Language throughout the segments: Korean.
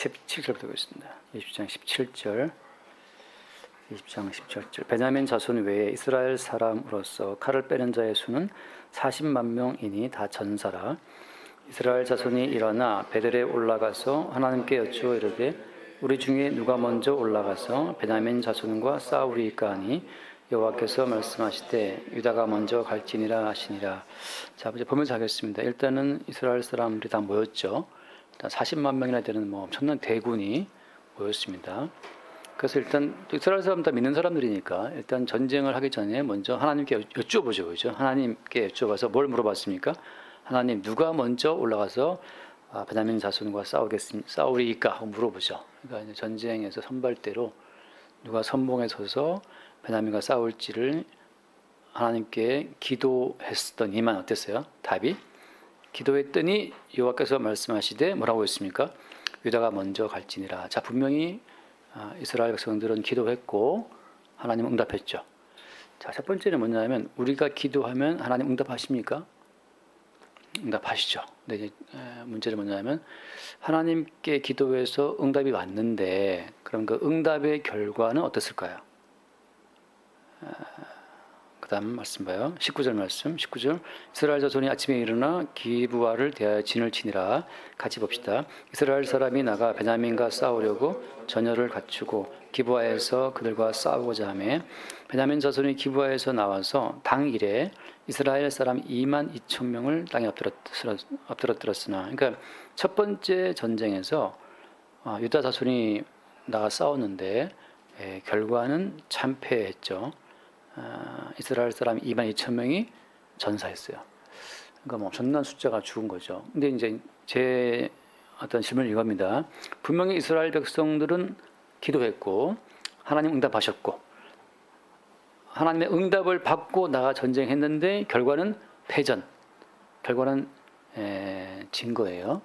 17절부터 보겠습니다. 20장 17절. 베냐민 자손 외에 이스라엘 사람으로서 칼을 빼는 자의 수는 40만 명이니 다 전사라. 이스라엘 자손이 일어나 베델에 올라가서 하나님께 여쭈어 이르되 우리 중에 누가 먼저 올라가서 베냐민 자손과 싸우리이까 하니 여호와께서 말씀하시되 유다가 먼저 갈지니라 하시니라. 자, 이제 보면서 하겠습니다. 일단은 이스라엘 사람들이 다 모였죠. 일단 40만 명이나 되는 엄청난 대군이 모였습니다. 그래서 일단 이스라엘 사람 다 믿는 사람들이니까 일단 전쟁을 하기 전에 먼저 하나님께 여쭤보죠, 그죠? 하나님께 여쭤봐서 뭘 물어봤습니까? 하나님, 누가 먼저 올라가서 베냐민 자손과 싸우리이까 하고 물어보죠. 그러니까 이제 전쟁에서 선발대로 누가 선봉에 서서 베냐민과 싸울지를 하나님께 기도했더니만 어땠어요? 답이 기도했더니 여호와께서 말씀하시되 뭐라고 했습니까? 유다가 먼저 갈지니라. 자, 분명히 이스라엘 백성들은 기도했고 하나님 응답했죠. 자, 첫 번째는 뭐냐면 우리가 기도하면 하나님 응답하십니까? 응답하시죠. 근데 이제 문제는 뭐냐면 하나님께 기도해서 응답이 왔는데 그럼 그 응답의 결과는 어땠을까요? 그 다음 말씀 봐요. 19절 말씀. 19절 이스라엘 자손이 아침에 일어나 기브아를 대하여 진을 치니라. 같이 봅시다. 이스라엘 사람이 나가 베냐민과 싸우려고 전열을 갖추고 기브아에서 그들과 싸우고자 하매 베냐민 자손이 기브아에서 나와서 당일에 이스라엘 사람 2만 2천 명을 땅에 엎드렸으나 그러니까 첫 번째 전쟁에서 유다 자손이 나가 싸웠는데 결과는 참패했죠. 이스라엘 사람 2만 2천 명이 전사했어요. 그러니까 엄청난 숫자가 죽은 거죠. 근데 이제 제 어떤 질문을 이겁니다. 분명히 이스라엘 백성들은 기도했고 하나님 응답하셨고 하나님의 응답을 받고 나가 전쟁했는데 결과는 패전, 결과는 진 거예요.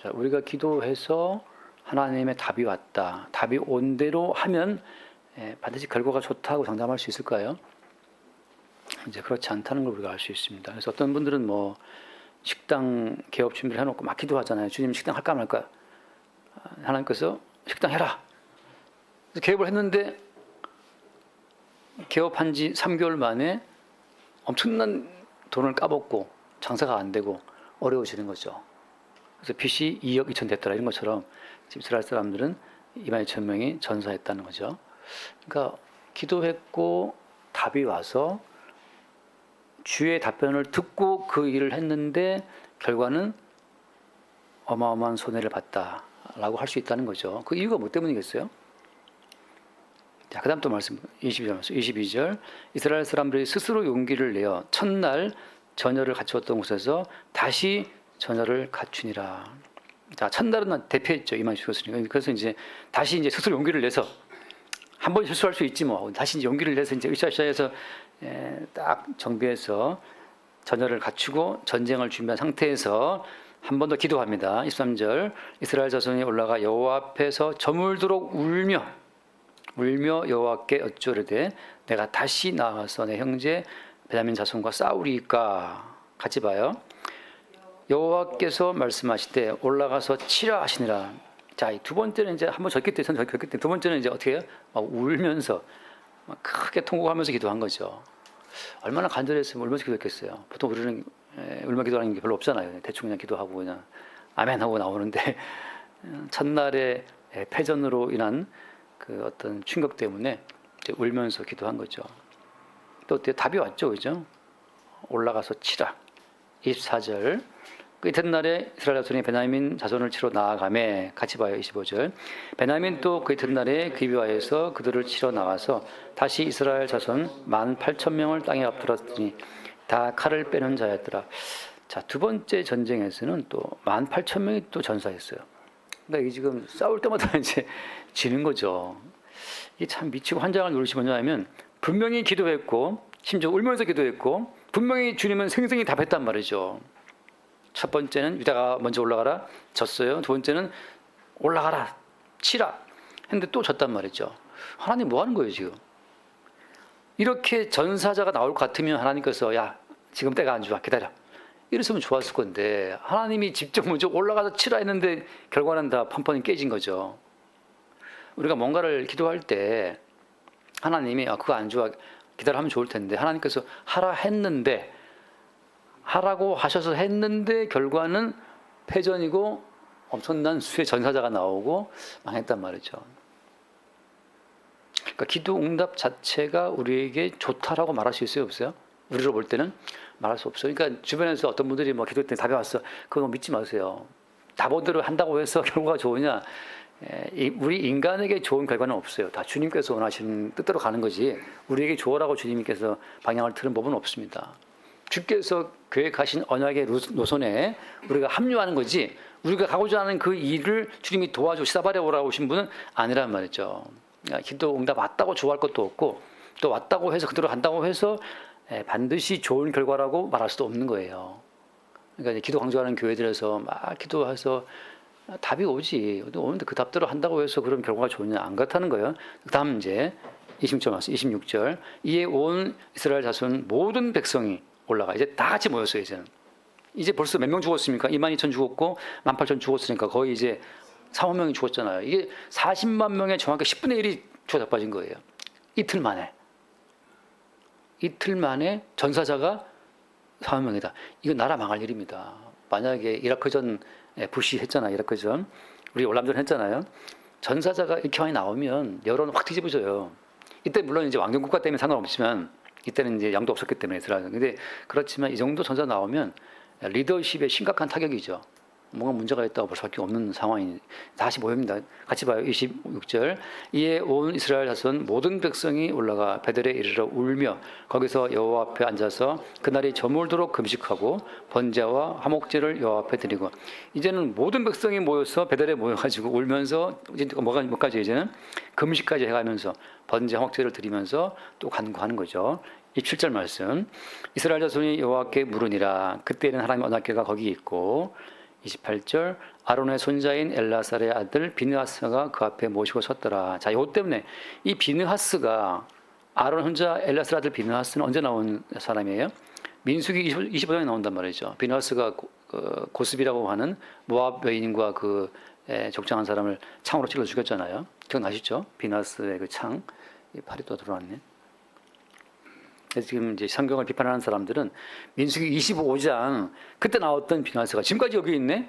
자, 우리가 기도해서 하나님의 답이 왔다. 답이 온 대로 하면 반드시 결과가 좋다고 장담할 수 있을까요? 이제 그렇지 않다는 걸 우리가 알 수 있습니다. 그래서 어떤 분들은 식당 개업 준비를 해놓고 막 기도하잖아요. 주님 식당 할까 말까? 하나님께서 식당 해라. 그래서 개업을 했는데 개업한 지 3개월 만에 엄청난 돈을 까먹고 장사가 안 되고 어려워지는 거죠. 그래서 빚이 2억 2천 됐더라 이런 것처럼 이스라엘 사람들은 2만 2천 명이 전사했다는 거죠. 그러니까 기도했고 답이 와서 주의 답변을 듣고 그 일을 했는데 결과는 어마어마한 손해를 봤다라고 할 수 있다는 거죠. 그 이유가 뭐 때문이겠어요? 자, 그 다음 또 말씀 22절 이스라엘 사람들이 스스로 용기를 내어 첫날 전열을 갖추었던 곳에서 다시 전열을 갖추니라. 자, 첫날은 대패했죠. 이만 죽었으니까. 그래서 이제 다시 이제 스스로 용기를 내서 한 번 실수할 수 있지 뭐. 다시 이제 용기를 내서 이제 으쌰으쌰해서 딱 정비해서 전열을 갖추고 전쟁을 준비한 상태에서 한 번 더 기도합니다. 23절 이스라엘 자손이 올라가 여호와 앞에서 저물도록 울며 여호와께 여쭈르되 내가 다시 나와서 내 형제 베냐민 자손과 싸우리이까. 같이 봐요. 여호와께서 말씀하시되 올라가서 치라 하시니라. 자, 두 번째는 이제 한번 졌기 때문에 두 번째는 이제 어떻게 해요? 막 울면서 막 크게 통곡하면서 기도한 거죠. 얼마나 간절했으면 울면서 기도했겠어요. 보통 우리는 울며 기도하는 게 별로 없잖아요. 대충 그냥 기도하고 그냥 아멘 하고 나오는데 첫날의 패전으로 인한 그 어떤 충격 때문에 이제 울면서 기도한 거죠. 또 어때요? 답이 왔죠, 그죠? 올라가서 치라. 24절 그 이튿날에 이스라엘 자손이 베냐민 자손을 치러 나아가매. 같이 봐요. 25절 베냐민 또 그 이튿날에 기브아에서 그들을 치러 나와서 다시 이스라엘 자손 18,000명을 땅에 엎드렸더니 다 칼을 빼는 자였더라. 자, 두 번째 전쟁에서는 또 18,000명이 또 전사했어요. 그러니까 이게 지금 싸울 때마다 이제 지는 거죠. 이게 참 미치고 환장할 노릇이 뭐냐면 분명히 기도했고 심지어 울면서 기도했고 분명히 주님은 생생히 답했단 말이죠. 첫 번째는 유다가 먼저 올라가라 졌어요. 두 번째는 올라가라 치라 했는데 또 졌단 말이죠. 하나님 뭐 하는 거예요 지금? 이렇게 전사자가 나올 것 같으면 하나님께서 야 지금 때가 안 좋아 기다려. 이랬으면 좋았을 건데 하나님이 직접 먼저 올라가서 치라 했는데 결과는 다 판판이 깨진 거죠. 우리가 뭔가를 기도할 때 하나님이 그거 안 좋아 기다려하면 좋을 텐데 하나님께서 하라 했는데 하라고 하셔서 했는데 결과는 패전이고 엄청난 수의 전사자가 나오고 망했단 말이죠. 그러니까 기도 응답 자체가 우리에게 좋다라고 말할 수 있어요, 없어요? 우리로 볼 때는 말할 수 없어요. 그러니까 주변에서 어떤 분들이 뭐 기도 때 답이 왔어. 그거 믿지 마세요. 답원대로 한다고 해서 결과가 좋으냐? 우리 인간에게 좋은 결과는 없어요. 다 주님께서 원하시는 뜻대로 가는 거지. 우리에게 좋으라고 주님께서 방향을 틀은 법은 없습니다. 주께서 계획하신 언약의 노선에 우리가 합류하는 거지. 우리가 가고자 하는 그 일을 주님이 도와주시다 오라고 오신 분은 아니란 말이죠. 기도 응답 왔다고 좋아할 것도 없고 또 왔다고 해서 그대로 한다고 해서 반드시 좋은 결과라고 말할 수도 없는 거예요. 그러니까 기도 강조하는 교회들에서 막 기도해서 답이 오지. 오는데 그 답대로 한다고 해서 그런 결과가 좋으냐? 안 그렇다는 거예요. 다음 이제 26절. 이에 온 이스라엘 자손 모든 백성이 올라가. 이제 다 같이 모였어요, 이제는. 이제 벌써 몇 명 죽었습니까? 22,000 죽었고 18,000 죽었으니까 거의 이제 4, 5명이 죽었잖아요. 이게 40만 명의 정확히 10분의 1이 죽어 빠진 거예요. 이틀 만에 전사자가 4만 명이다. 이거 나라 망할 일입니다. 만약에 이라크전 부시 했잖아요. 이라크전 우리 월남전 했잖아요. 전사자가 이렇게 많이 나오면 여론은 확 뒤집어져요. 이때 물론 이제 왕정 국가 때문에 상관없지만 이때는 이제 양도 없었기 때문에 이스라엘은. 근데 그렇지만 이 정도 전사 나오면 리더십에 심각한 타격이죠. 뭔가 문제가 있다고 볼 수밖에 없는 상황이 다시 모입니다. 같이 봐요. 26절. 이에 온 이스라엘 자손 모든 백성이 올라가 베델에 이르러 울며 거기서 여호와 앞에 앉아서 그날이 저물도록 금식하고 번제와 화목제를 여호와 앞에 드리고 이제는 모든 백성이 모여서 베델에 모여가지고 울면서 이제 뭐까지 이제는 금식까지 해가면서 번제 화목제를 드리면서 또 간구하는 거죠. 이 7절 말씀. 이스라엘 자손이 여호와께 물으니라. 그때는 하나님의 언약궤가 거기 있고 28절 아론의 손자인 엘라살의 아들 비느하스가 그 앞에 모시고 섰더라. 자, 이것 때문에 이 비느하스가 아론 혼자 엘라살 아들 비느하스는 언제 나온 사람이에요? 민수기 25장에 나온단 말이죠. 비느하스가 고스비라고 하는 모압 여인과 그 족장한 사람을 창으로 찔러 죽였잖아요. 기억나시죠? 비느하스의 그 창. 팔이 또 들어왔네. 지금 이제 성경을 비판하는 사람들은 민수기 25장 그때 나왔던 비느하스가 지금까지 여기 있네.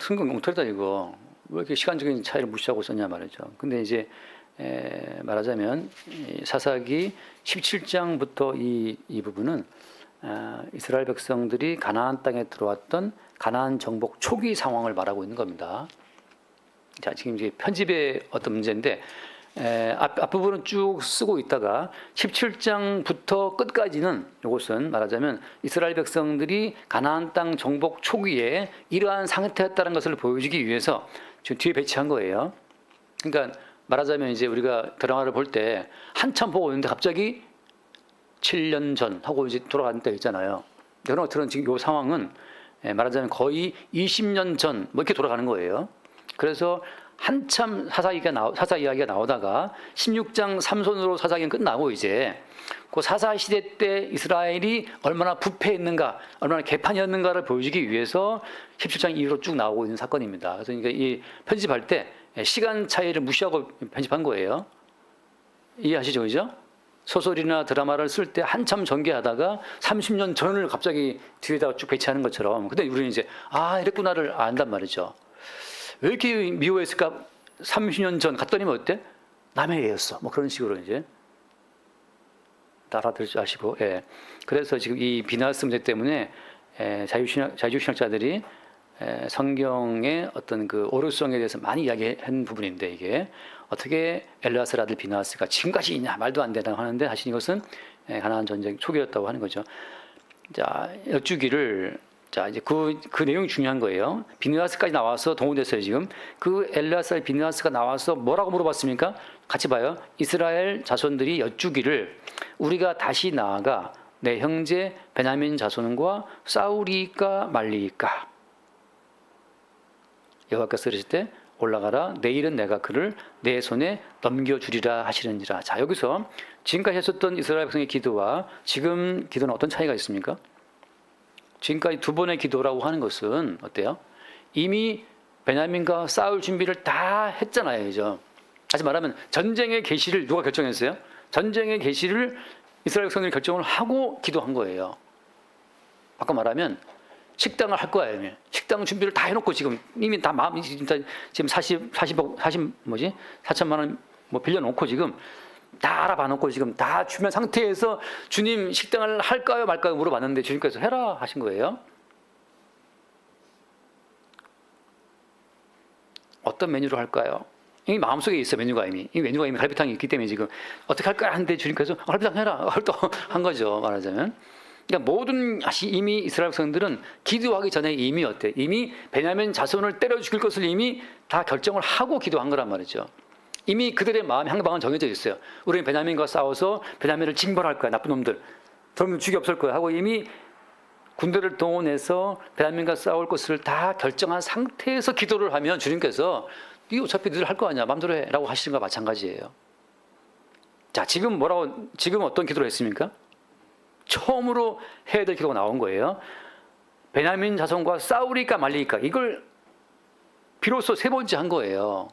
성경 엉터리다 이거. 왜 이렇게 시간적인 차이를 무시하고 썼냐 말이죠. 근데 이제 말하자면 사사기 17장부터 이 부분은 이스라엘 백성들이 가나안 땅에 들어왔던 가나안 정복 초기 상황을 말하고 있는 겁니다. 자, 지금 이제 편집의 어떤 문제인데. 앞부분은 쭉 쓰고 있다가 17장부터 끝까지는 이것은 말하자면 이스라엘 백성들이 가나안 땅 정복 초기에 이러한 상태였다는 것을 보여주기 위해서 지금 뒤에 배치한 거예요. 그러니까 말하자면 이제 우리가 드라마를 볼 때 한참 보고 있는데 갑자기 7년 전 하고 이제 돌아가는 때 있잖아요. 여러분 들은 지금 이 상황은 말하자면 거의 20년 전 뭐 이렇게 돌아가는 거예요. 그래서 한참 사사 이야기가 나오다가 16장 3손으로 사사 이야기는 끝나고 이제 그 사사 시대 때 이스라엘이 얼마나 부패했는가, 얼마나 개판이었는가를 보여주기 위해서 17장 이후로 쭉 나오고 있는 사건입니다. 그래서 그러니까 이 편집할 때 시간 차이를 무시하고 편집한 거예요. 이해하시죠, 그죠? 소설이나 드라마를 쓸 때 한참 전개하다가 30년 전을 갑자기 뒤에다가 쭉 배치하는 것처럼. 근데 우리는 이제 이랬구나를 안단 말이죠. 왜 이렇게 미워했을까? 30년 전 갔더니 어때? 남의 애였어. 뭐 그런 식으로 이제 알아들 줄 아시고. 예. 그래서 지금 이 비느하스 문제 때문에 자유신학자들이 성경의 어떤 그 오류성에 대해서 많이 이야기한 부분인데 이게 어떻게 엘라살 아들 비느하스가 지금까지 있냐 말도 안 된다고 하는데 사실 이것은 가나안 전쟁 초기였다고 하는 거죠. 자, 여쭈기를 자, 이제 그 내용이 중요한 거예요. 비느하스까지 나와서 동원됐어요, 지금. 그 엘라살 비느하스가 나와서 뭐라고 물어봤습니까? 같이 봐요. 이스라엘 자손들이 여쭈기를 우리가 다시 나아가 내 형제 베냐민 자손과 싸우리까 말리까? 여호와께서 이르실 때 올라가라. 내일은 내가 그를 내 손에 넘겨주리라 하시는지라. 자, 여기서 지금까지 했었던 이스라엘 백성의 기도와 지금 기도는 어떤 차이가 있습니까? 지금까지 두 번의 기도라고 하는 것은 어때요? 이미 베냐민과 싸울 준비를 다 했잖아요. 그죠? 다시 말하면 전쟁의 개시를 누가 결정했어요? 전쟁의 개시를 이스라엘 백성들이 결정을 하고 기도한 거예요. 아까 말하면 식당을 할 거예요. 식당 준비를 다 해놓고 지금 이미 다 마음이 지금 4천만 원 뭐 빌려놓고 지금 다 알아봐 놓고 지금 다 주면 상태에서 주님 식당을 할까요 말까요 물어봤는데 주님께서 해라 하신 거예요. 어떤 메뉴로 할까요? 이미 마음속에 있어 메뉴가 이미. 이 메뉴가 이미 갈비탕이 있기 때문에 지금 어떻게 할까 하는데 주님께서 갈비탕 해라 또 한 거죠. 말하자면. 그러니까 모든 이미 이스라엘 백성들은 기도하기 전에 이미 어때? 이미 베냐민 자손을 때려 죽일 것을 이미 다 결정을 하고 기도한 거란 말이죠. 이미 그들의 마음 향방은 정해져 있어요. 우리는 베냐민과 싸워서 베냐민을 징벌할 거야. 나쁜 놈들. 저놈 죽이 없을 거야 하고 이미 군대를 동원해서 베냐민과 싸울 것을 다 결정한 상태에서 기도를 하면 주님께서 네 어차피 너희들 할 거 아니야. 마음대로 해 라고 하시는 것과 마찬가지예요. 자, 지금 어떤 기도를 했습니까? 처음으로 해야 될 기도가 나온 거예요. 베냐민 자손과 싸우리까 말리까 이걸 비로소 세 번째 한 거예요.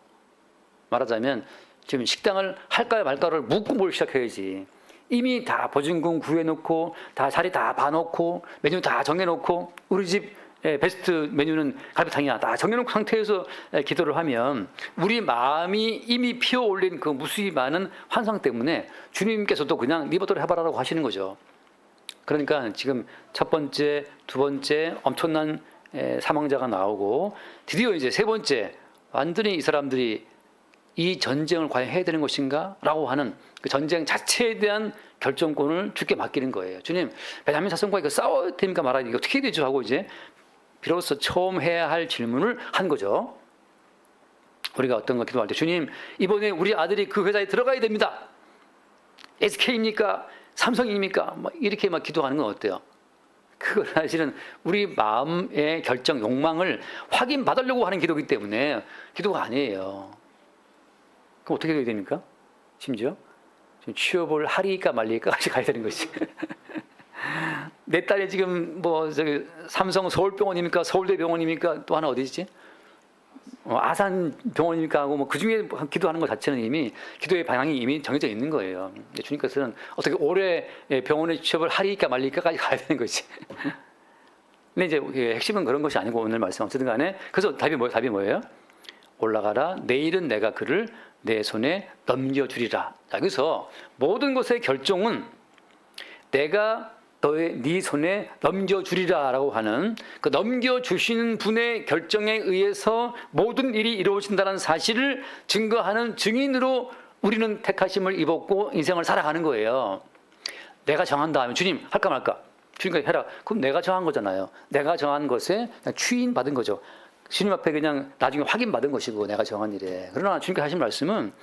말하자면 지금 식당을 할까요 말까를 묻고 뭘 시작해야지. 이미 다 보증금 구해놓고 다 자리 다 봐놓고 메뉴 다 정해놓고 우리 집 베스트 메뉴는 갈비탕이야 다 정해놓은 상태에서 기도를 하면 우리 마음이 이미 피어올린 그 무수히 많은 환상 때문에 주님께서도 그냥 네 버대로 해봐라라고 하시는 거죠. 그러니까 지금 첫 번째, 두 번째 엄청난 사망자가 나오고 드디어 이제 세 번째 완전히 이 사람들이 이 전쟁을 과연 해야 되는 것인가? 라고 하는 그 전쟁 자체에 대한 결정권을 주께 맡기는 거예요. 주님, 베냐민 자손과 이거 싸워야 됩니까 말아야 됩니까? 어떻게 해야 되죠? 하고 이제 비로소 처음 해야 할 질문을 한 거죠. 우리가 어떤 거 기도할 때 주님, 이번에 우리 아들이 그 회사에 들어가야 됩니다. SK입니까? 삼성입니까? 막 이렇게 막 기도하는 건 어때요? 그건 사실은 우리 마음의 결정, 욕망을 확인받으려고 하는 기도이기 때문에 기도가 아니에요. 그럼 어떻게 해야 됩니까? 심지어 취업을 하리까 말리까까지 가야 되는 것이. 내 딸이 지금 뭐 저기 삼성 서울병원입니까? 서울대병원입니까? 또 하나 어디지? 아산병원입니까? 하고 뭐 그 중에 기도하는 것 자체는 이미 기도의 방향이 이미 정해져 있는 거예요. 주님께서는 어떻게 올해 병원에 취업을 하리까 말리까까지 가야 되는 것이. 근데 이제 핵심은 그런 것이 아니고 오늘 말씀 어쨌든 간에 그래서 답이 뭐예요? 올라가라. 내일은 내가 그를 내 손에 넘겨주리라. 여기서 모든 것의 결정은 내가 네 손에 넘겨주리라라고 하는 그 넘겨주시는 분의 결정에 의해서 모든 일이 이루어진다는 사실을 증거하는 증인으로 우리는 택하심을 입었고 인생을 살아가는 거예요. 내가 정한 다음에 주님 할까 말까? 주님께서 해라. 그럼 내가 정한 거잖아요. 내가 정한 것에 추인 받은 거죠. 주님 앞에 그냥 나중에 확인받은 것이고 내가 정한 일에. 그러나 주님께서 하신 말씀은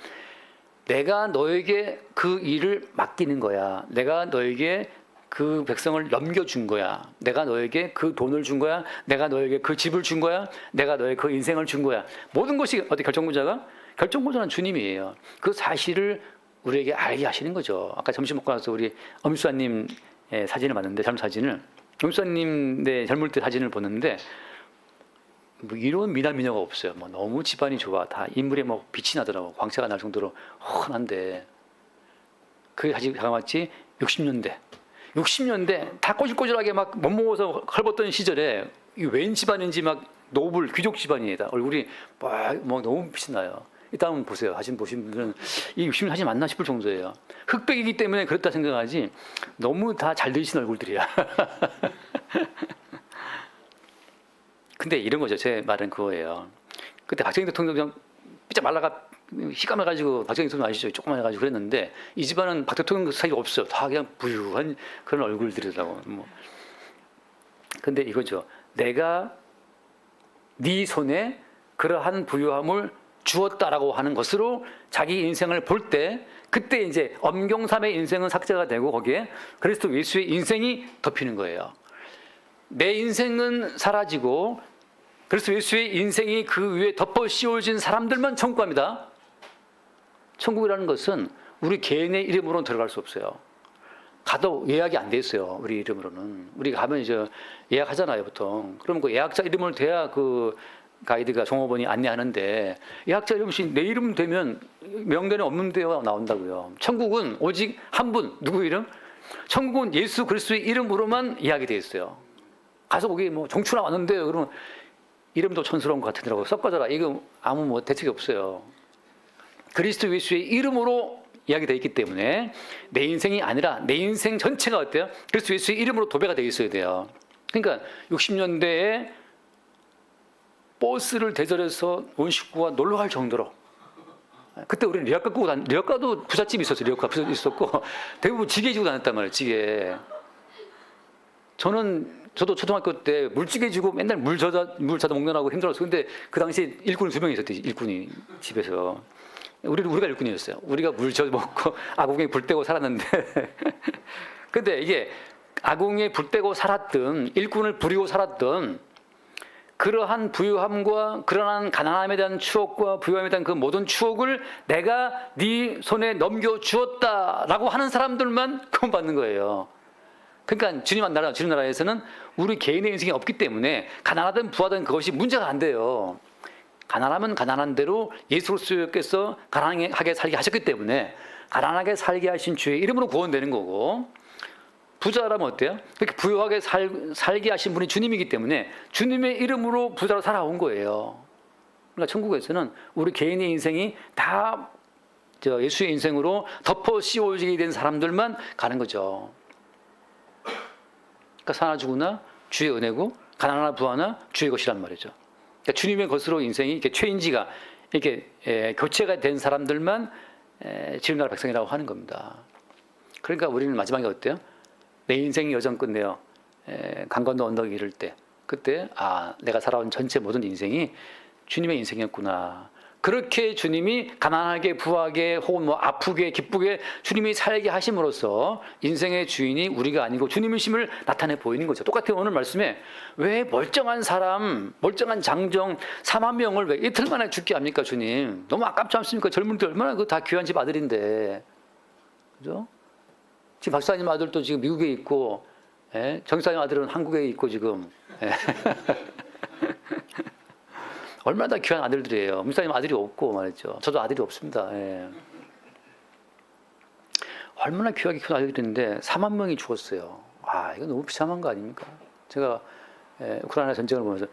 내가 너에게 그 일을 맡기는 거야. 내가 너에게 그 백성을 넘겨준 거야. 내가 너에게 그 돈을 준 거야. 내가 너에게 그 집을 준 거야. 내가 너에게 그 인생을 준 거야. 모든 것이 어디 결정권자가? 결정권자는 주님이에요. 그 사실을 우리에게 알게 하시는 거죠. 아까 점심 먹고 나서 우리 엄수아님 사진을 봤는데 젊은 사진을 엄수아님 젊을 때 사진을 보는데 뭐 이런 미남 미녀가 없어요. 뭐 너무 집안이 좋아. 다 인물에 뭐 빛이 나더라고. 광채가 날 정도로 훤한데 그 사진 가마치 60년대 다 꼬질꼬질하게 막 못 먹어서 헐벗던 시절에 이 웬 집안인지 막 노블 귀족 집안이다. 얼굴이 막 너무 빛이 나요. 이따 한번 보세요. 사진 보신 분들은 이 60년 사진 맞나 싶을 정도예요. 흑백이기 때문에 그렇다 생각하지 너무 다 잘 되신 얼굴들이야. 근데 이런 거죠. 제 말은 그거예요. 그때 박정희 대통령 삐짝 말라가 희감해가지고 박정희 대통령 아시죠? 조그만 해가지고 그랬는데 이 집안은 박 대통령 사이가 없어요. 다 그냥 부유한 그런 얼굴들이라고. 뭐. 근데 이거죠. 내가 네 손에 그러한 부유함을 주었다라고 하는 것으로 자기 인생을 볼 때 그때 이제 엄경삼의 인생은 삭제가 되고 거기에 그리스도 예수의 인생이 덮이는 거예요. 내 인생은 사라지고 그리스도 예수의 인생이 그 위에 덮어 씌워진 사람들만 천국 갑니다. 천국이라는 것은 우리 개인의 이름으로는 들어갈 수 없어요. 가도 예약이 안 돼 있어요. 우리 이름으로는. 우리가 가면 이제 예약하잖아요, 보통. 그럼 그 예약자 이름을 돼야 그 가이드가 종업원이 안내하는데 예약자 이름 없이 내 이름 되면 명단에 없는 데가 나온다고요. 천국은 오직 한 분, 누구 이름? 천국은 예수 그리스도의 이름으로만 예약이 돼 있어요. 가서 거기 뭐 정춘아 왔는데 그러면 이름도 촌스러운 것 같으더라고. 섞어져라. 이거 아무 뭐 대책이 없어요. 그리스도 예수의 이름으로 이야기 되어 있기 때문에 내 인생이 아니라 내 인생 전체가 어때요? 그리스도 예수의 이름으로 도배가 되어 있어야 돼요. 그러니까 60년대에 버스를 대절해서 온 식구가 놀러 갈 정도로 그때 우리는 리어카 끄고 리어카도 부잣집이 있었어요. 리어카 있었고 대부분 지게 지고 다녔단 말이에요. 지게. 저도 초등학교 때 물찌개 지고 맨날 물 자다 먹느라고 힘들었어요. 근데 그 당시 일꾼이 2명 있었대. 일꾼이 집에서. 우리가 일꾼이었어요. 우리가 물 저 먹고 아궁이에 불 떼고 살았는데 근데 이게 아궁이에 불 떼고 살았던 일꾼을 부리고 살았던 그러한 부유함과 그러한 가난함에 대한 추억과 부유함에 대한 그 모든 추억을 내가 네 손에 넘겨주었다라고 하는 사람들만 구원받는 거예요. 그러니까 주님 나라에서는 우리 개인의 인생이 없기 때문에 가난하든 부하든 그것이 문제가 안 돼요. 가난하면 가난한 대로 예수께서 가난하게 살게 하셨기 때문에 가난하게 살게 하신 주의 이름으로 구원되는 거고, 부자라면 어때요? 그렇게 부유하게 살게 하신 분이 주님이기 때문에 주님의 이름으로 부자로 살아온 거예요. 그러니까 천국에서는 우리 개인의 인생이 다 예수의 인생으로 덮어 씌워지게 된 사람들만 가는 거죠. 그러니까 사나 죽으나 주의 은혜고 가난하나 부하나 주의 것이란 말이죠. 그러니까 주님의 것으로 인생이 이렇게 체인지가 이렇게 교체가 된 사람들만 지금 나라 백성이라고 하는 겁니다. 그러니까 우리는 마지막에 어때요? 내 인생이 여정 끝내요. 강 건너 언덕 이를 때 그때 내가 살아온 전체 모든 인생이 주님의 인생이었구나. 그렇게 주님이 가난하게 부하게 혹은 뭐 아프게 기쁘게 주님이 살게 하심으로써 인생의 주인이 우리가 아니고 주님이심을 나타내 보이는 거죠. 똑같아요. 오늘 말씀에 왜 멀쩡한 사람, 멀쩡한 장정 4만 명을 왜 이틀 만에 죽게 합니까, 주님? 너무 아깝지 않습니까? 젊은이들 얼마나 그 다 귀한 집 아들인데, 그죠? 지금 박사님 아들도 지금 미국에 있고, 정사님 아들은 한국에 있고 지금. 얼마나 다 귀한 아들들이에요. 목사님 아들이 없고 말이죠. 저도 아들이 없습니다. 얼마나 귀하게 키운 아들들인데 4만 명이 죽었어요. 이거 너무 비참한 거 아닙니까? 제가 우크라이나 전쟁을 보면서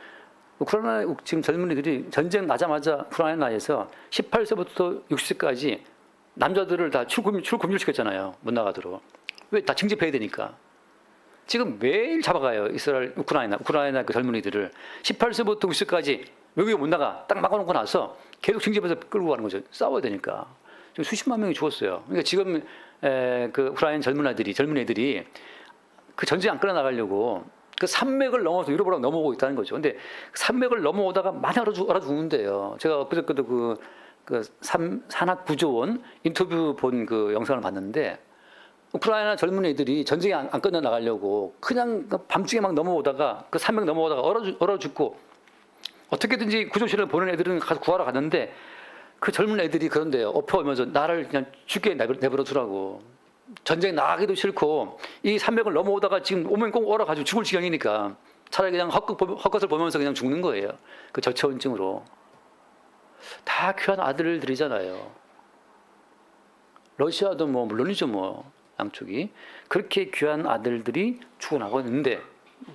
우크라이나 지금 젊은이들이 전쟁 나자마자 우크라이나에서 18세부터 60세까지 남자들을 다 출금시켰잖아요. 못 나가도록. 왜? 다 징집해야 되니까. 지금 매일 잡아가요. 이스라엘, 우크라이나 그 젊은이들을 18세부터 90세까지 외국에 못 나가 딱 막아놓고 나서 계속 징집해서 끌고 가는 거죠. 싸워야 되니까. 지금 수십만 명이 죽었어요. 그러니까 지금 그 우크라이나 젊은 애들이 그 전쟁 안 끌어나가려고 그 산맥을 넘어서 유럽으로 넘어오고 있다는 거죠. 근데 산맥을 넘어오다가 많이 얼어 죽는데요. 제가 그저께도 산악구조원 인터뷰 본 그 영상을 봤는데 우크라이나 젊은 애들이 전쟁이 안 끝나가려고 그냥 밤중에 막 넘어오다가 그 산맥 넘어오다가 얼어 죽고 어떻게든지 구조실을 보낸 애들은 가서 구하러 갔는데 그 젊은 애들이 그런데요. 엎어오면서 나를 그냥 죽게 내버려 두라고. 전쟁 나가기도 싫고 이 산맥을 넘어오다가 지금 오면 꼭 얼어가지고 죽을 지경이니까 차라리 그냥 헛것을 보면서 그냥 죽는 거예요. 그 저체온증으로. 다 귀한 아들들이잖아요. 러시아도 뭐 물론이죠 뭐 양쪽이. 그렇게 귀한 아들들이 죽어나가고 있는데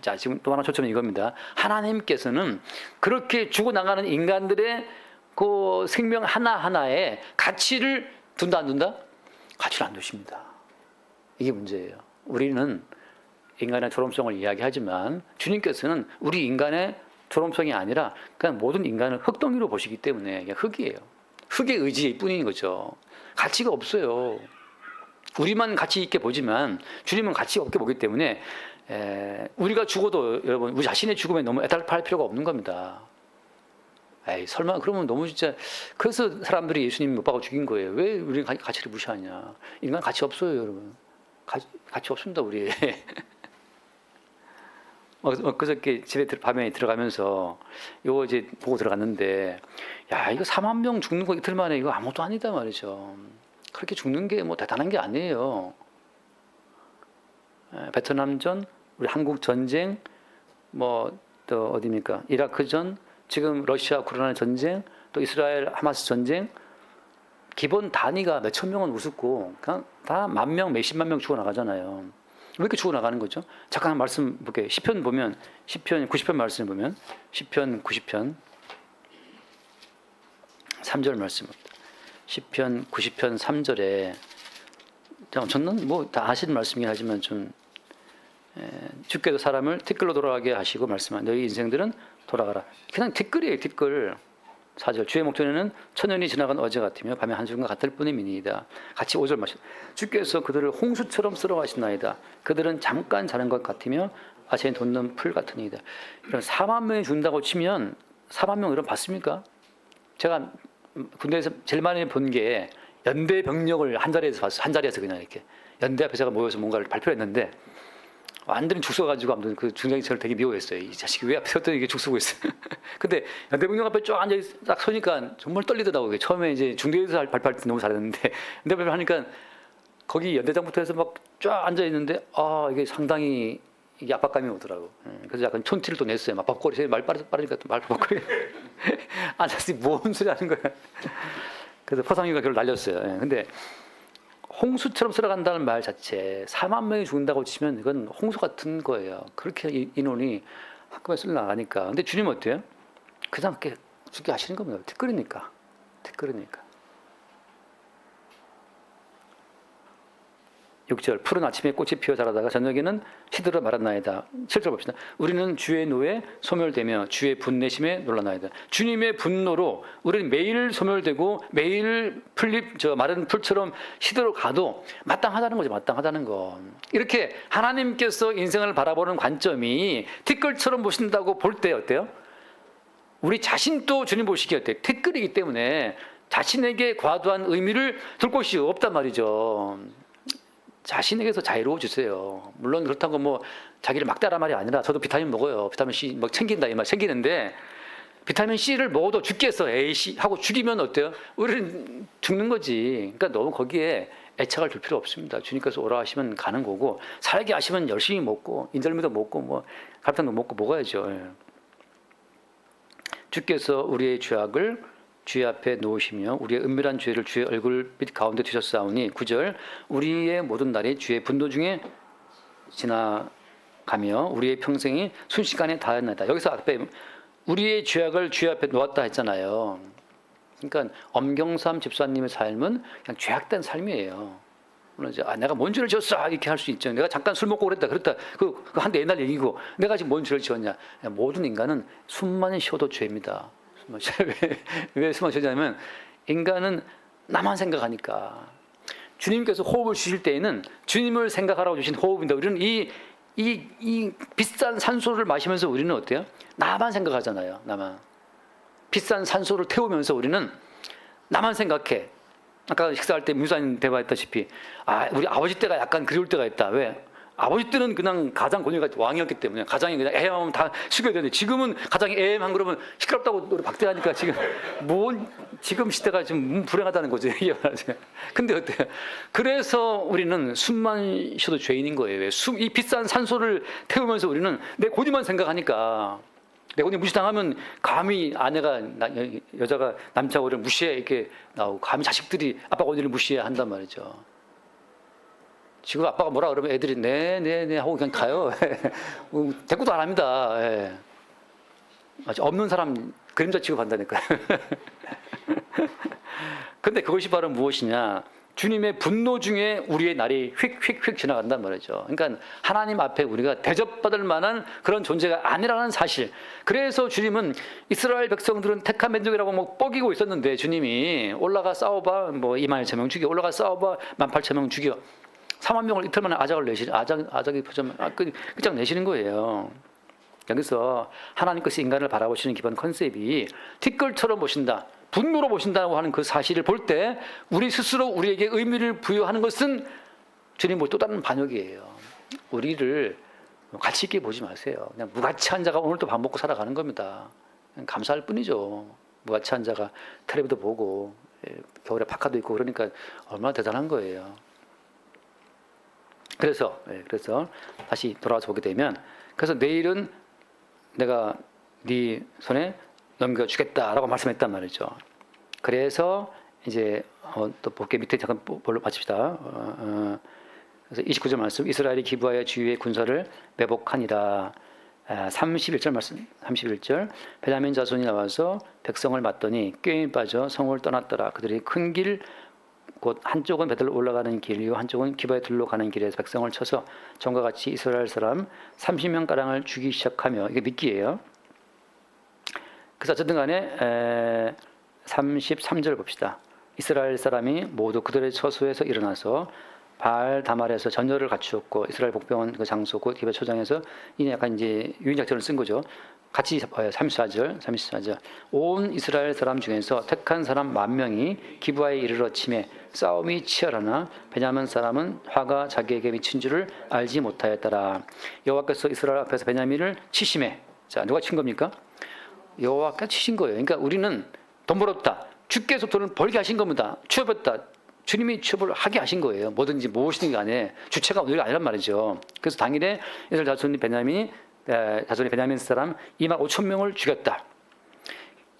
자, 지금 또 하나 초점은 이겁니다. 하나님께서는 그렇게 죽어나가는 인간들의 그 생명 하나하나에 가치를 둔다, 안 둔다? 가치를 안 두십니다. 이게 문제예요. 우리는 인간의 존엄성을 이야기하지만 주님께서는 우리 인간의 존엄성이 아니라 그냥 모든 인간을 흙덩이로 보시기 때문에 그냥 흙이에요. 흙의 의지일 뿐인 거죠. 가치가 없어요. 우리만 가치 있게 보지만 주님은 가치 없게 보기 때문에 우리가 죽어도 여러분 우리 자신의 죽음에 너무 애달파할 필요가 없는 겁니다. 설마 그러면 너무 진짜 그래서 사람들이 예수님 못 박아 죽인 거예요. 왜 우리 가치를 무시하냐? 인간 가치 없어요, 여러분. 가치 없습니다, 우리. 그저께 집에 밤에 들어가면서 이거 이제 보고 들어갔는데 이거 4만 명 죽는 거 이틀 만에 이거 아무것도 아니다 말이죠. 그렇게 죽는 게 뭐 대단한 게 아니에요. 베트남전, 우리 한국 전쟁, 뭐 또 어디입니까? 이라크전, 지금 러시아 우크라이나 전쟁, 또 이스라엘 하마스 전쟁. 기본 단위가 몇천 명은 우습고 그냥 다 만 명, 몇십만 명 죽어나가잖아요. 왜 이렇게 죽어나가는 거죠? 잠깐 한 말씀 볼게요. 시편 보면, 시편 90편 말씀을 보면, 시편 90편 3절 말씀입니다. 시편 90편 3절에 저는 뭐 다 아시는 말씀이긴 하지만 좀 주께서 사람을 티끌로 돌아가게 하시고 말씀한 너희 인생들은 돌아가라. 그냥 티끌이에요. 티끌. 4절 주의 목전에는 천년이 지나간 어제 같으며 밤의 한순간 같을 뿐이니이다. 같이 5절 마시 주께서 그들을 홍수처럼 쓸어가신나이다. 그들은 잠깐 자는 것 같으며 아침에 돋는 풀 같으니이다. 이런 4만 명이 죽는다고 치면 4만 명 이런 봤습니까? 제가 군대에서 제일 많이 본 게 연대 병력을 한 자리에서 봤어요. 한 자리에서 그냥 이렇게 연대 앞에 제가 모여서 뭔가를 발표했는데 완전히 죽서가지고 아무튼 그 중장이 저를 되게 미워했어요. 이 자식이 왜 앞에 서더니 이게 죽쓰고 있어. 근데 연대병력 앞에 쫙 앉아 딱 서니까 정말 떨리더라고요. 처음에 이제 중대에서 발표할 때 너무 잘했는데 연대 발표 하니까 거기 연대장부터 해서 막 쫙 앉아 있는데 이게 상당히 이게 압박감이 오더라고. 그래서 약간 촌티를 또 냈어요. 막 밥거리 말 빠르니까 또 말 밥거리 앉아서 뭔 소리 하는 거야. 그래서 포상이가 그걸 날렸어요. 근데 홍수처럼 쓸어간다는 말 자체 4만 명이 죽는다고 치면 이건 홍수 같은 거예요. 그렇게 인원이 한꺼번에 쓸어나가니까. 근데 주님 어때요? 그냥 이렇게 죽게 하시는 겁니다. 티끌이니까. 6절 푸른 아침에 꽃이 피어 자라다가 저녁에는 시들어 말았나이다. 7절 봅시다. 우리는 주의 노에 소멸되며 주의 분내심에 놀라나이다. 주님의 분노로 우리는 매일 소멸되고 매일 마른 풀처럼 시들어 가도 마땅하다는 거죠. 마땅하다는 거. 이렇게 하나님께서 인생을 바라보는 관점이 티끌처럼 보신다고 볼 때 어때요? 우리 자신도 주님 보시기에 어때요? 티끌이기 때문에 자신에게 과도한 의미를 둘 곳이 없단 말이죠. 자신에게서 자유로워지세요. 물론 그렇다고 뭐 자기를 막대하란 말이 아니라 저도 비타민 먹어요. 비타민 C 막 챙긴다 이 말 챙기는데 비타민 C를 먹어도 죽겠어. 에이씨 하고 죽이면 어때요? 우리는 죽는 거지. 그러니까 너무 거기에 애착을 둘 필요 없습니다. 주님께서 오라 하시면 가는 거고 살게 하시면 열심히 먹고 인절미도 먹고 뭐 갈비탕도 먹고 먹어야죠. 주께서 우리의 죄악을 주의 앞에 놓으시며 우리의 은밀한 죄를 주의 얼굴빛 가운데 두셨사오니 9절 우리의 모든 날이 주의 분노 중에 지나가며 우리의 평생이 순식간에 다했나이다. 여기서 앞에 우리의 죄악을 주의 앞에 놓았다 했잖아요. 그러니까 엄경삼 집사님의 삶은 그냥 죄악된 삶이에요. 물론 이제 내가 뭔 죄를 지었어 이렇게 할 수 있죠. 내가 잠깐 술 먹고 그랬다 그 한데 옛날 얘기고 내가 지금 뭔 죄를 지었냐. 모든 인간은 숨만 쉬어도 죄입니다. 왜 숨만 쉬냐면 인간은 나만 생각하니까. 주님께서 호흡을 주실 때에는 주님을 생각하라고 주신 호흡인데 우리는 이 비싼 산소를 마시면서 우리는 어때요? 나만 생각하잖아요. 나만. 비싼 산소를 태우면서 우리는 나만 생각해. 아까 식사할 때 문사님 대화했다시피 우리 아버지 때가 약간 그리울 때가 있다. 왜? 아버지 때는 그냥 가장 권위가 왕이었기 때문에 가장이 그냥 애엄하면 다 숙여야 되는데 지금은 가장이 애엄한 그러면 시끄럽다고 우리 박대하니까 지금 시대가 지금 불행하다는 거죠. 근데 어때요? 그래서 우리는 숨만 쉬어도 죄인인 거예요. 왜? 이 비싼 산소를 태우면서 우리는 내 권위만 생각하니까 내 권위 무시당하면 감히 아내가 여자가 남자 권위를 무시해 이렇게 나오고 감히 자식들이 아빠 권위를 무시해야 한단 말이죠. 지금 아빠가 뭐라 그러면 애들이 네 하고 그냥 가요. 대꾸도 안 합니다. 없는 사람 그림자 취급한다니까요. 근데 그것이 바로 무엇이냐? 주님의 분노 중에 우리의 날이 휙휙휙 지나간단 말이죠. 그러니까 하나님 앞에 우리가 대접받을 만한 그런 존재가 아니라는 사실. 그래서 주님은 이스라엘 백성들은 택한 민족이라고 뭐 뻐기고 있었는데 주님이 올라가 싸워봐 뭐 21,000명 죽여 올라가 싸워봐 18,000명 죽여 4만 명을 이틀 만에 아작이 끝장 내시는 거예요. 여기서 하나님께서 인간을 바라보시는 기본 컨셉이 티끌처럼 보신다, 분노로 보신다고 하는 그 사실을 볼 때 우리 스스로 우리에게 의미를 부여하는 것은 주님의 또 다른 반역이에요. 우리를 가치 있게 보지 마세요. 그냥 무가치한 자가 오늘도 밥 먹고 살아가는 겁니다. 그냥 감사할 뿐이죠. 무가치한 자가 텔레비도 보고 겨울에 파카도 입고 그러니까 얼마나 대단한 거예요. 그래서 다시 돌아와서 보게 되면, 그래서 내일은 내가 네 손에 넘겨주겠다라고 말씀했단 말이죠. 그래서 이제 또 볼게, 밑에 잠깐 볼로 마칩시다. 그래서 29절 말씀, 이스라엘이 기부하여 주위의 군사를 매복하니라. 31절 말씀, 31절, 베냐민 자손이 나와서 백성을 맞더니 꾀에 빠져 성을 떠났더라. 그들이 큰 길, 곧 한쪽은 베들로 올라가는 길이요 한쪽은 기브아의 들로 가는 길에서 백성을 쳐서 전과 같이 이스라엘 사람 30명 가량을 죽이기 시작하며, 이게 미끼예요. 그래서 어쨌든 간에 33절 봅시다. 이스라엘 사람이 모두 그들의 처소에서 일어나서 바알 다말에서 전열을 갖추었고, 이스라엘 복병은 그 장소 곧 기브아 초장에서, 이게 약간 이제 유인작전을 쓴 거죠. 같이 34절 온 이스라엘 사람 중에서 택한 사람 10,000명이 기브아에 이르러 치매 싸움이 치열하나 베냐민 사람은 화가 자기에게 미친 줄을 알지 못하였더라. 여호와께서 이스라엘 앞에서 베냐민을 치심해. 자, 누가 친 겁니까? 여호와께서 치신 거예요. 그러니까 우리는 돈 벌었다, 주께서 돈을 벌게 하신 겁니다. 취업했다, 주님이 취업을 하게 하신 거예요. 뭐든지 무엇이든 간에 주체가 우리가 아니란 말이죠. 그래서 당일에 이스라엘 자손이 베냐민 사람 25,000명을 죽였다.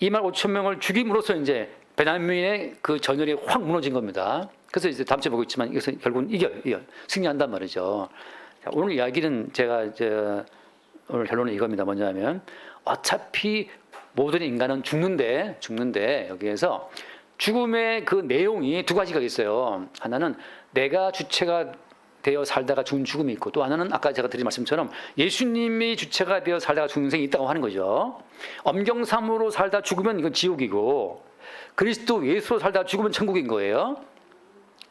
25,000명을 죽임으로써 이제 베냐민의 그 전열이 확 무너진 겁니다. 그래서 이제 다음 주에 보고 있지만 이것은 결국은 이겨 승리한단 말이죠. 자, 오늘 이야기는 제가 오늘 결론은 이겁니다. 뭐냐면 어차피 모든 인간은 죽는데 여기에서 죽음의 그 내용이 두 가지가 있어요. 하나는 내가 주체가 되어 살다가 죽는 죽음이 있고, 또 하나는 아까 제가 드린 말씀처럼 예수님이 주체가 되어 살다가 죽는 생이 있다고 하는 거죠. 엄경삼으로 살다 죽으면 이건 지옥이고, 그리스도 예수로 살다 죽으면 천국인 거예요.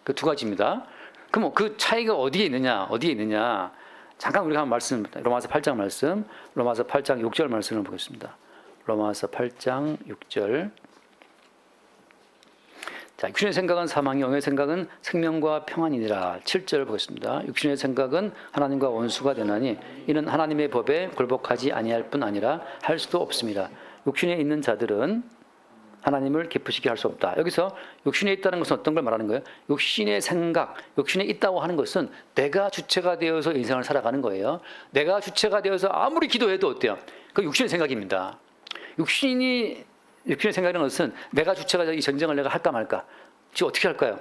그 두 가지입니다. 그럼 그 차이가 어디에 있느냐? 잠깐 우리가 한 말씀, 로마서 8장 말씀, 로마서 8장 6절 말씀을 보겠습니다. 로마서 8장 6절. 자, 육신의 생각은 사망이, 영의 생각은 생명과 평안이니라. 7절 보겠습니다. 육신의 생각은 하나님과 원수가 되나니 이는 하나님의 법에 굴복하지 아니할 뿐 아니라 할 수도 없습니다. 육신에 있는 자들은 하나님을 기쁘시게 할 수 없다. 여기서 육신에 있다는 것은 어떤 걸 말하는 거예요? 육신의 생각, 육신에 있다고 하는 것은 내가 주체가 되어서 인생을 살아가는 거예요. 내가 주체가 되어서 아무리 기도해도 어때요? 그 육신의 생각입니다. 육신의 생각이라는 것은 내가 주체가 이 전쟁을 내가 할까 말까. 지금 어떻게 할까요?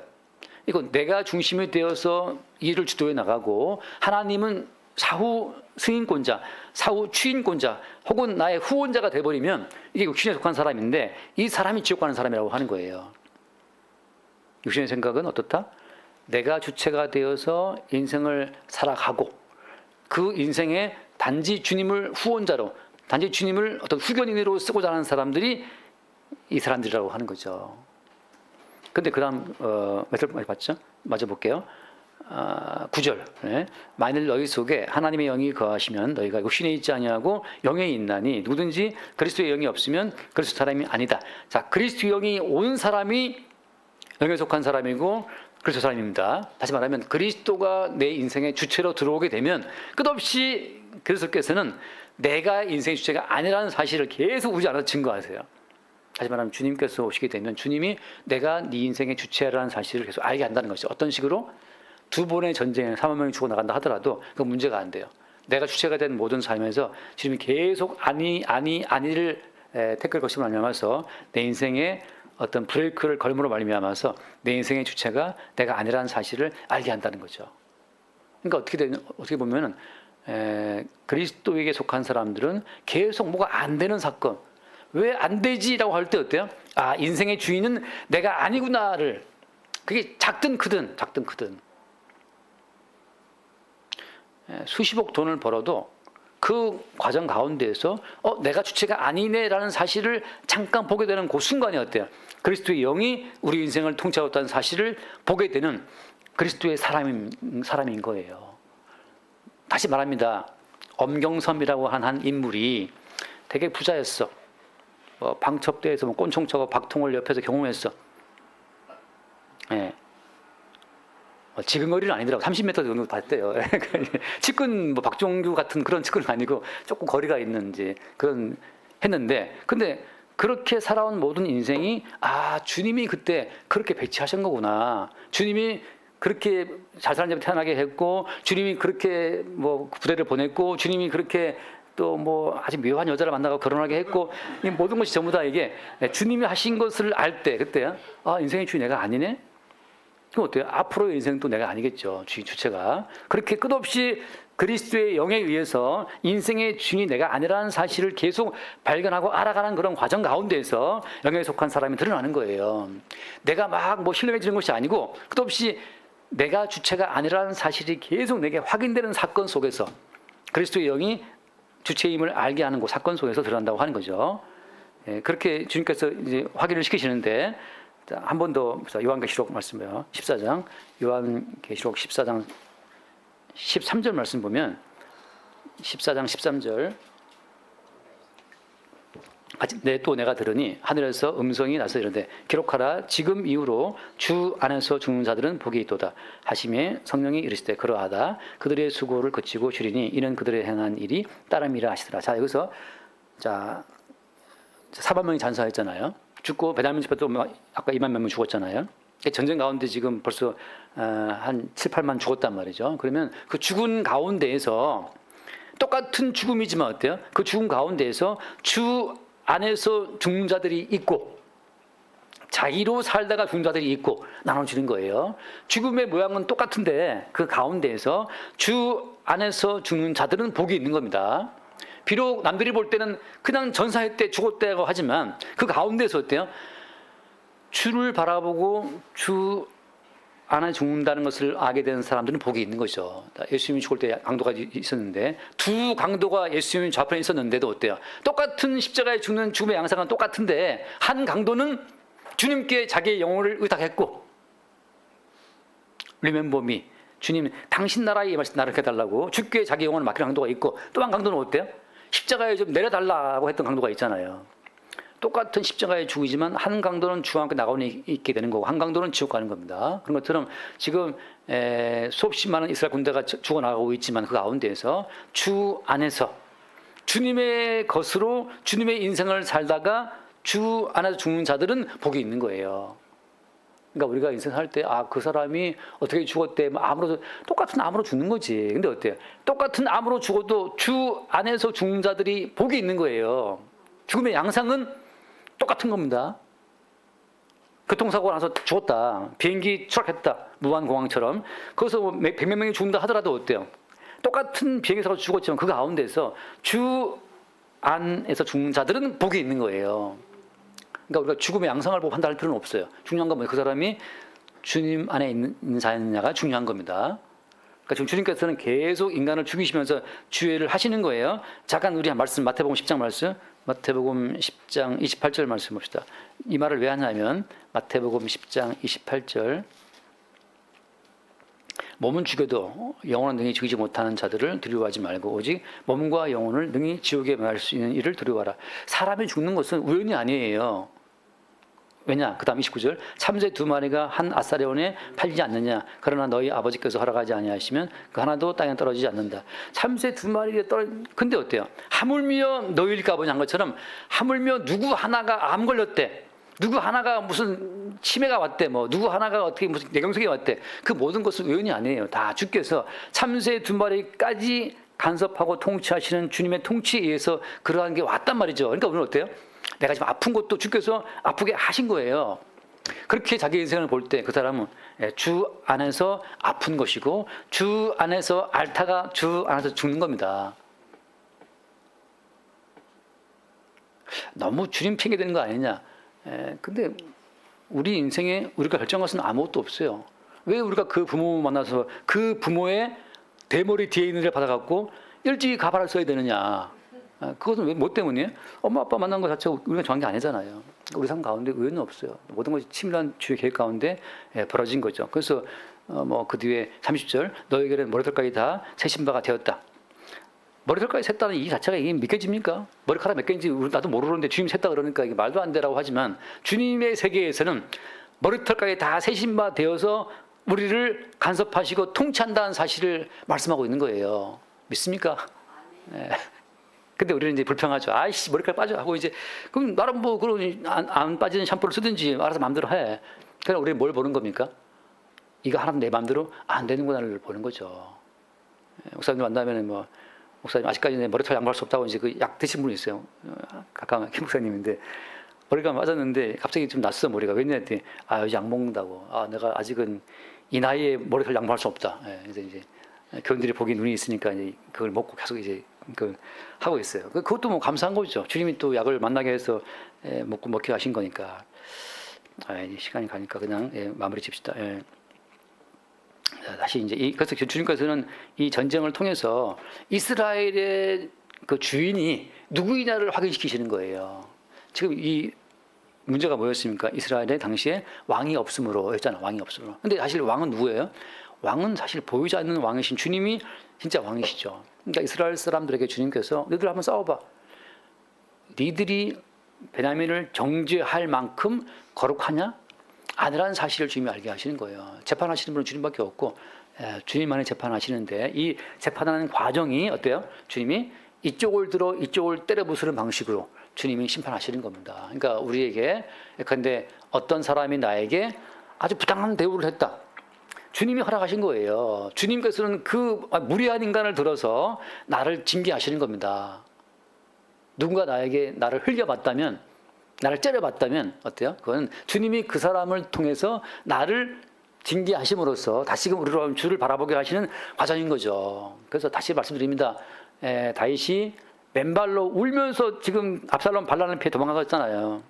이거 내가 중심이 되어서 일을 주도해 나가고, 하나님은 사후 승인권자, 사후 추인권자, 혹은 나의 후원자가 돼버리면 이게 육신에 속한 사람인데, 이 사람이 지옥 가는 사람이라고 하는 거예요. 육신의 생각은 어떻다? 내가 주체가 되어서 인생을 살아가고, 그 인생에 단지 주님을 후원자로, 단지 주님을 어떤 후견인으로 쓰고자 하는 사람들이 이 사람들이라고 하는 거죠. 근데 그 다음 몇 봤죠? 맞아 볼게요. 9절. 네. 만일 너희 속에 하나님의 영이 거하시면 너희가 육신에 있지 아니하고 영에 있나니 누구든지 그리스도의 영이 없으면 그리스도 사람이 아니다. 자, 그리스도의 영이 온 사람이 영에 속한 사람이고 그리스도 사람입니다. 다시 말하면 그리스도가 내 인생의 주체로 들어오게 되면 끝없이 그리스도께서는 내가 인생의 주체가 아니라는 사실을 계속 우지 않아서 증거하세요. 다시 말하면 주님께서 오시게 되면 주님이 내가 네 인생의 주체라는 사실을 계속 알게 한다는 것이죠. 어떤 식으로? 두 번의 전쟁에 3만 명이 죽어나간다 하더라도 그 문제가 안 돼요. 내가 주체가 된 모든 삶에서 주님이 계속 아니를 택할 것임을 알면서 내 인생의 어떤 브레이크를 걸음으로 말미암아서 내 인생의 주체가 내가 아니라는 사실을 알게 한다는 거죠. 그러니까 어떻게 보면은 그리스도에게 속한 사람들은 계속 뭐가 안 되는 사건, 왜 안 되지라고 할 때 어때요? 아, 인생의 주인은 내가 아니구나를, 그게 작든 크든 수십억 돈을 벌어도 그 과정 가운데에서 내가 주체가 아니네라는 사실을 잠깐 보게 되는 그 순간이 어때요? 그리스도의 영이 우리 인생을 통치하고 있다는 사실을 보게 되는 그리스도의 사람인 거예요. 다시 말합니다. 엄경섬이라고 한 인물이 되게 부자였어. 방첩대에서 꼰총 쳐고 박통을 옆에서 경험했어. 예. 지근거리는 아니더라고. 30m 정도 봤대요. 측근 박종규 같은 그런 측근은 아니고 조금 거리가 있는 이제 그런 했는데, 근데 그렇게 살아온 모든 인생이 주님이 그때 그렇게 배치하신 거구나. 주님이 그렇게 잘 사는 집에 태어나게 했고, 주님이 그렇게 뭐 부대를 보냈고, 주님이 그렇게 또 뭐 아주 묘한 여자를 만나고 결혼하게 했고, 이 모든 것이 전부 다 이게 주님이 하신 것을 알 때, 그때야 인생의 주인 내가 아니네. 그럼 어때요? 앞으로의 인생도 내가 아니겠죠. 주체가. 그렇게 끝없이 그리스도의 영에 의해서 인생의 주인이 내가 아니라는 사실을 계속 발견하고 알아가는 그런 과정 가운데에서 영에 속한 사람이 드러나는 거예요. 내가 막 뭐 신뢰해지는 것이 아니고 끝없이 내가 주체가 아니라는 사실이 계속 내게 확인되는 사건 속에서 그리스도의 영이 주체임을 알게 하는 그 사건 속에서 드러난다고 하는 거죠. 그렇게 주님께서 이제 확인을 시키시는데, 한 번 더 요한계시록 말씀이요. 14장, 요한계시록 14장 13절 말씀 보면 14장 13절 또 내가 들으니 하늘에서 음성이 나서 이르되 기록하라 지금 이후로 주 안에서 죽는 자들은 복이 있도다 하시매 성령이 이르시되 그러하다 그들의 수고를 그치고 주리니 이는 그들의 행한 일이 따름이라 하시더라. 자, 여기서 자 4만 명이 잔사했잖아요. 죽고 베냐민 집에도 아까 2만 명 죽었잖아요. 전쟁 가운데 지금 벌써 한 7, 8만 죽었단 말이죠. 그러면 그 죽은 가운데에서 똑같은 죽음이지만 어때요? 그 죽음 가운데에서 주 안에서 죽는 자들이 있고 자기로 살다가 죽는 자들이 있고 나눠지는 거예요. 죽음의 모양은 똑같은데 그 가운데에서 주 안에서 죽는 자들은 복이 있는 겁니다. 비록 남들이 볼 때는 그냥 전사회 때 죽었다고 하지만 그 가운데서 어때요? 주를 바라보고 주 안에 죽는다는 것을 알게 된 사람들은 복이 있는 거죠. 예수님이 죽을 때 강도가 있었는데 두 강도가 예수님 좌편에 있었는데도 어때요? 똑같은 십자가에 죽는 죽음의 양상은 똑같은데 한 강도는 주님께 자기의 영혼을 의탁했고 Remember me, 주님 당신 나라에 임하신 나를 해달라고 주께 자기 영혼을 맡기는 강도가 있고 또 한 강도는 어때요? 십자가에 좀 내려달라고 했던 강도가 있잖아요. 똑같은 십자가의 죽이지만 한 강도는 주와 함께 나가니 있게 되는 거고 한 강도는 지옥 가는 겁니다. 그런 것처럼 지금 수없이 많은 이스라엘 군대가 죽어나가고 있지만 그 가운데에서 주 안에서 주님의 것으로 주님의 인생을 살다가 주 안에서 죽는 자들은 복이 있는 거예요. 그러니까 우리가 인생 살 때 그 사람이 어떻게 죽었대 암으로 똑같은 암으로 죽는 거지. 근데 어때요? 똑같은 암으로 죽어도 주 안에서 죽는 자들이 복이 있는 거예요. 죽음의 양상은 똑같은 겁니다. 교통사고 나서 죽었다. 비행기 추락했다. 무한공항처럼. 거기서 100몇 명이 죽는다 하더라도 어때요? 똑같은 비행기사고 죽었지만 그 가운데서 주 안에서 죽는 자들은 복이 있는 거예요. 그러니까 우리가 죽음의 양상을 보고 판단할 필요는 없어요. 중요한 건 뭐예요? 그 사람이 주님 안에 있는 자였느냐가 중요한 겁니다. 그러니까 지금 주님께서는 계속 인간을 죽이시면서 주의를 하시는 거예요. 잠깐 우리 한 말씀 마태복음 10장 말씀, 마태복음 10장 28절 말씀 봅시다. 이 말을 왜 하냐면 마태복음 10장 28절 몸은 죽여도 영혼은 능히 죽이지 못하는 자들을 두려워하지 말고 오직 몸과 영혼을 능히 지옥에 매할 수 있는 일을 두려워하라. 사람이 죽는 것은 우연이 아니에요. 왜냐? 그 다음 29절 참새 2마리가 한 아사레온에 팔리지 않느냐 그러나 너희 아버지께서 허락하지 아니하시면 그 하나도 땅에 떨어지지 않는다. 참새 2마리가 근데 어때요? 하물며 너희일까 보냐 한 것처럼 하물며 누구 하나가 암 걸렸대, 누구 하나가 무슨 치매가 왔대, 뭐 누구 하나가 어떻게 무슨 뇌경색이 왔대. 그 모든 것은 우연이 아니에요. 다 주께서 참새 2마리까지 간섭하고 통치하시는 주님의 통치에 의해서 그러한 게 왔단 말이죠. 그러니까 오늘 어때요? 내가 지금 아픈 것도 주께서 아프게 하신 거예요. 그렇게 자기 인생을 볼 때 그 사람은 주 안에서 아픈 것이고 주 안에서 앓다가 주 안에서 죽는 겁니다. 너무 주님 핑계 되는 거 아니냐. 근데 우리 인생에 우리가 결정한 것은 아무것도 없어요. 왜 우리가 그 부모 만나서 그 부모의 대머리 뒤에 있는 일을 받아갖고 일찍이 가발을 써야 되느냐. 그것은 왜, 뭐 때문이에요? 엄마 아빠 만난 것 자체가 우리가 정한 게 아니잖아요. 우리 삶 가운데 우연은 없어요. 모든 것이 치밀한 주의 계획 가운데 벌어진 거죠. 그래서 뭐 그 뒤에 30절 너에게는 머리털까지 다 세신 바가 되었다. 머리털까지 샜다는 이 자체가 이게 믿겨집니까? 머리카락 몇 개인지 나도 모르는데 주님 샜다 그러니까 이게 말도 안 되라고 하지만 주님의 세계에서는 머리털까지 다 세신 바 되어서 우리를 간섭하시고 통치한다는 사실을 말씀하고 있는 거예요. 믿습니까? 네. 근데 우리는 이제 불평하죠. 아이씨 머리카락 빠져 하고 이제 그럼 나름 뭐 그런 안 빠지는 샴푸를 쓰든지 알아서 마음대로 해. 그러니까 우리는 뭘 보는 겁니까? 이거 하나도 내 마음대로 안 되는구나를 보는 거죠. 목사님 만나면 뭐 목사님 아직까지 내 머리털 양보할 수 없다고 이제 그 약 드신 분이 있어요. 가까운 김 목사님인데 머리가 맞았는데 갑자기 좀 났어 머리가. 왜냐 했더니 요즘 약 먹는다고. 내가 아직은 이 나이에 머리털 양보할 수 없다. 그래서 이제 교인들이 보기 눈이 있으니까 이제 그걸 먹고 계속 이제 그 하고 있어요. 그것도 뭐 감사한 거죠. 주님이 또 약을 만나게 해서 먹게 하신 거니까. 이제 시간이 가니까 그냥 마무리 짓시다. 다시 이제 그래서 주님께서는 이 전쟁을 통해서 이스라엘의 그 주인이 누구이냐를 확인시키시는 거예요. 지금 이 문제가 뭐였습니까? 이스라엘의 당시에 왕이 없음으로였잖아. 왕이 없음으로. 근데 사실 왕은 누구예요? 왕은 사실 보이지 않는 왕이신 주님이 진짜 왕이시죠. 그러니까 이스라엘 사람들에게 주님께서 너희들 한번 싸워봐. 니들이 베냐민을 정죄할 만큼 거룩하냐? 아니라는 사실을 주님이 알게 하시는 거예요. 재판하시는 분은 주님밖에 없고 주님만이 재판하시는데 이 재판하는 과정이 어때요? 주님이 이쪽을 들어 이쪽을 때려 부수는 방식으로 주님이 심판하시는 겁니다. 그러니까 우리에게 근데 어떤 사람이 나에게 아주 부당한 대우를 했다. 주님이 허락하신 거예요. 주님께서는 그 무리한 인간을 들어서 나를 징계하시는 겁니다. 누군가 나를 흘려봤다면, 나를 째려봤다면 어때요? 그건 주님이 그 사람을 통해서 나를 징계하심으로써 다시금 우리로 주를 바라보게 하시는 과정인 거죠. 그래서 다시 말씀드립니다. 다윗이 맨발로 울면서 지금 압살롬 반란을 피해 도망가겠잖아요.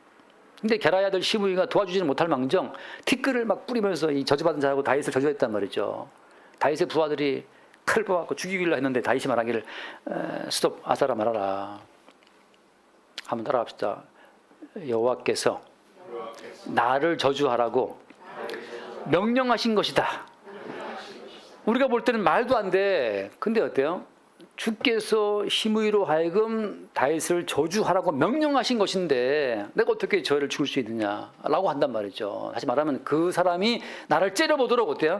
근데 게라의 아들 시므이가 도와주지는 못할 망정 티끌을 막 뿌리면서 이 저주받은 자하고 다윗을 저주했단 말이죠. 다윗의 부하들이 칼 뽑아갖고 죽이기로 했는데 다윗이 말하기를 스톱 아사라 말하라. 한번 따라합시다. 여호와께서 나를 저주하라고 명령하신 것이다. 우리가 볼 때는 말도 안 돼. 근데 어때요? 주께서 시므이로 하여금 다윗을 저주하라고 명령하신 것인데 내가 어떻게 저를 죽일 수 있느냐라고 한단 말이죠. 다시 말하면 그 사람이 나를 째려보도록 어때요?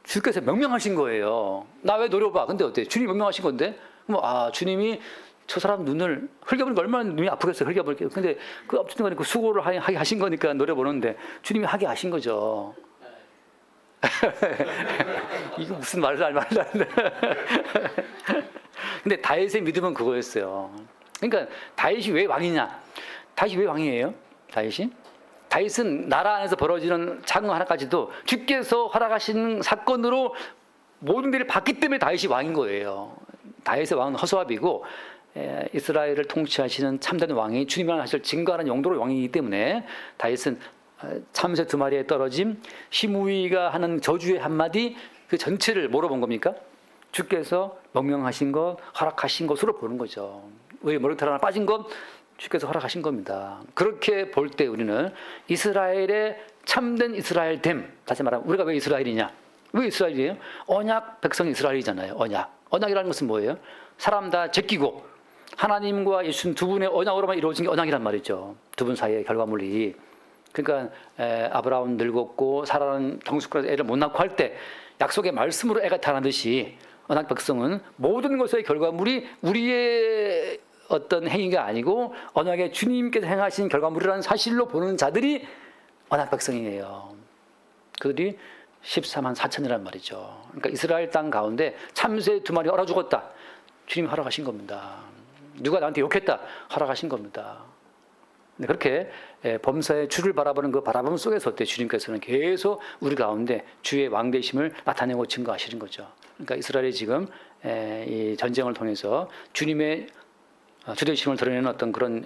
주께서 명령하신 거예요. 나 왜 노려봐? 근데 어때? 주님이 명령하신 건데? 그럼 주님이 저 사람 눈을 흘겨보니까 얼마나 눈이 아프겠어요. 흘겨볼게요. 근데 그 어쨌든 간에 그 수고를 하게 하신 거니까 노려보는데 주님이 하게 하신 거죠. 이거 무슨 말도 안 돼. 근데 다윗의 믿음은 그거였어요. 그러니까 다윗이 왜 왕이냐? 다윗이 왜 왕이에요? 다윗은 나라 안에서 벌어지는 작은 하나까지도 주께서 허락하신 사건으로 모든 일을 봤기 때문에 다윗이 왕인 거예요. 다윗의 왕은 허수아비고 이스라엘을 통치하시는 참된 왕이 주님이랑 하실 증거하는 용도로 왕이기 때문에 다윗은 참새 2마리에 떨어짐, 시므이가 하는 저주의 한마디 그 전체를 뭐로 본 겁니까? 주께서 명령하신 것, 허락하신 것으로 보는 거죠. 왜 머리털 하나 빠진 것? 주께서 허락하신 겁니다. 그렇게 볼 때 우리는 이스라엘의 참된 이스라엘됨, 다시 말하면 우리가 왜 이스라엘이냐? 왜 이스라엘이에요? 언약 백성 이스라엘이잖아요. 언약이라는 것은 뭐예요? 사람 다 제끼고 하나님과 예수님 두 분의 언약으로만 이루어진 게 언약이란 말이죠. 두 분 사이의 결과물이. 그러니까 아브라함은 늙었고 사라는 경숙해서 애를 못 낳고 할 때 약속의 말씀으로 애가 태어나듯이 언약 백성은 모든 것의 결과물이 우리의 어떤 행위가 아니고 언약의 주님께서 행하신 결과물이라는 사실로 보는 자들이 언약 백성이에요. 그들이 14만 4천이란 말이죠. 그러니까 이스라엘 땅 가운데 참새 2마리 얼어 죽었다. 주님이 허락하신 겁니다. 누가 나한테 욕했다. 허락하신 겁니다. 그렇게 범사의 주를 바라보는 그 바라봄 속에서 어때 주님께서는 계속 우리 가운데 주의 왕되심을 나타내고 증거하시는 거죠. 그러니까 이스라엘이 지금 이 전쟁을 통해서 주님의 주되심을 드러내는 어떤 그런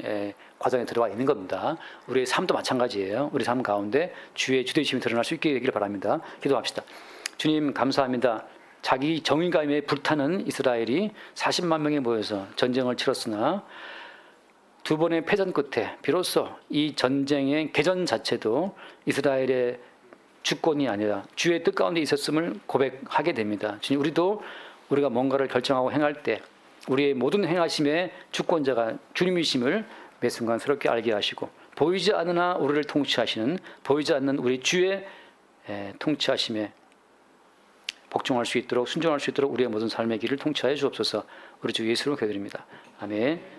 과정에 들어가 있는 겁니다. 우리의 삶도 마찬가지예요. 우리 삶 가운데 주의 주되심이 드러날 수 있게 되기를 바랍니다. 기도합시다. 주님 감사합니다. 자기 정의감에 불타는 이스라엘이 40만 명이 모여서 전쟁을 치렀으나 두 번의 패전 끝에 비로소 이 전쟁의 개전 자체도 이스라엘의 주권이 아니라 주의 뜻 가운데 있었음을 고백하게 됩니다. 주님, 우리가 뭔가를 결정하고 행할 때 우리의 모든 행하심의 주권자가 주님이심을 매 순간스럽게 알게 하시고 보이지 않으나 우리를 통치하시는 보이지 않는 우리 주의 통치하심에 복종할 수 있도록 순종할 수 있도록 우리의 모든 삶의 길을 통치하여 주옵소서. 우리 주 예수로 기도드립니다. 아멘.